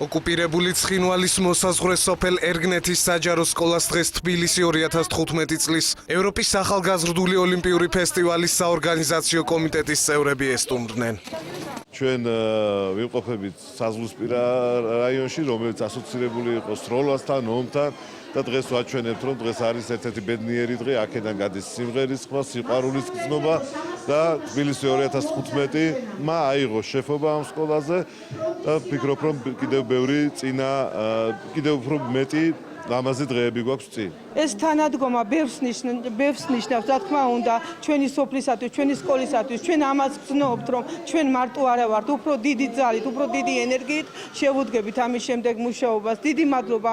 ოკუპირებული ცხინვალის მოსაზღვრე სოფელ ერგნეთის საჯარო სკოლას დღეს თბილისი 2015 წლის ევროპის ახალგაზრდული ოლიმპიური ფესტივალის საორგანიზაციო კომიტეტის წევრები ესტუმრნენ. ჩვენ ვიმყოფებით საზღვრისპირა რაიონში, რომელიც ასოცირებული იყო სროლასთან, ომთან და დღეს ვაჩვენებთ, რომ დღეს არის ერთ-ერთი ბედნიერი დღე, აქედან გადის სიმღერის ხმა, სიყვარულის გრძნობა და თბილისი 2015-მა აიღო შეფობა ამ სკოლაზე და ვფიქრობ, რომ კიდევ ბევრი კიდევ უფრო მეტი ლამაზი დღეები გვაქვს წინ. ეს თანადგომა ბევრს ნიშნავს, რა თქმა უნდა, ჩვენი სოფლისათვის, ჩვენი სკოლისათვის, ჩვენ ამას ვცნობთ, რომ ჩვენ მარტო არა ვართ, უფრო დიდი ძალით, უფრო დიდი ენერგიით შევუდგებით ამის შემდეგ მუშაობას. დიდი მადლობა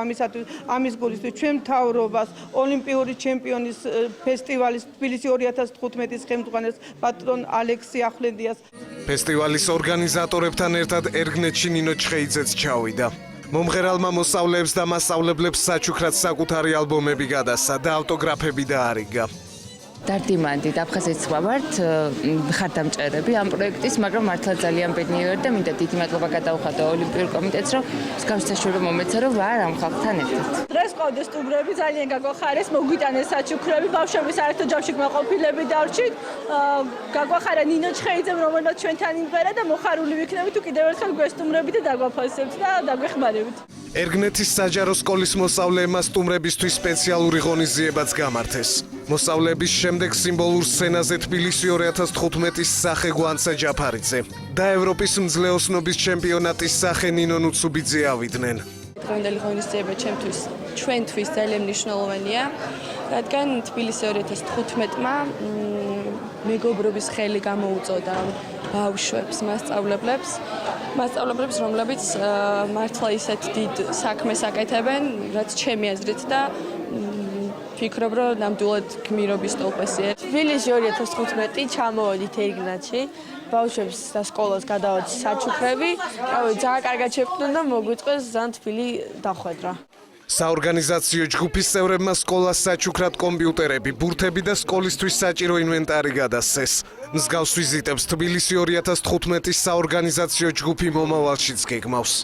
ამის გულისთვის ჩვენ მთავრობას, ოლიმპიური ჩემპიონის ფესტივალის თბილისი 2015-ის ხელმძღვანელს პატრონ ალექსი ახვლედიას. ფესტივალის ორგანიზატორებთან ერთად ერგნეთში ნინო ჩხეიძეც ჩავიდა. მომღერალმა მოსწავლეებს და მასწავლებლებს საჩუქრად საკუთარი ალბომები გადასცა და ავტოგრაფები დაარიგა. დარდიმანდით აფხაზეთს ვართ, მხარდამჭერები ამ პროექტის, მაგრამ მართლა ძალიან ბედნიერი ვარ და მინდა დიდი მადლობა გადავუხადო ოლიმპიურ კომიტეტს, რომ მსგავს საშუალება მომეცა, რომ ვარ ამ ხალხთან ერთად. დღეს ყავდა სტუმრები, ძალიან გაგვახარეს, მოგვიტანეს საჩუქრები, ბავშვები საერთო ჯამში გმაყოფილები დარჩით. გაგვახარა ნინო ჩხეიძემ, რომელმაც ჩვენთან იმღერა და მოხარული ვიქნებით თუ კიდევ ერთხელ გვესტუმრებით და დაგვაფასებთ და დაგვეხმარებით. ერგნეთის საჯარო სკოლის მოსწავლეებმა სტუმრებისთვის სპეციალური ღონისძიებაც გამართეს. მოსწავლეების შემდეგ სიმბოლურ სცენაზე თბილისი 2015-ის სახე გვანცა ჯაფარიძე და ევროპის მძლეოსნობის ჩემპიონატის სახე ნინო ნუცუბიძე ავიდნენ. დღევანდელი ღონისძიება ჩვენთვის ძალიან მნიშვნელოვანია, რადგან თბილისი 2015-მა მეგობრობის ხელი გამოუწოდა ბავშვებს, მასწავლებლებს, რომლებიც მართლა ისეთ დიდ საქმეს აკეთებენ, რაც ჩემი აზრით და ვფიქრობ, რომ ნამდვილად გმირობის სტოლპესია. თბილისი 2015 ჩამოვედით ერგნათში, ბავშვებს და სკოლას გადავაჭით საჩუქრები, ძალიან კარგად შეხვდნენ და მოგვიწყვეს ძალიან თბილი დახვედრა. საორგანიზაციო ჯგუფის წევრებმა სკოლას საჩუქრად კომპიუტერები, ბურთები და სკოლისთვის საჭირო ინვენტარი გადასცეს. მსგავს ვიზიტებს თბილისი 2015-ის საორგანიზაციო ჯგუფი მომავალშიც გეგმავს.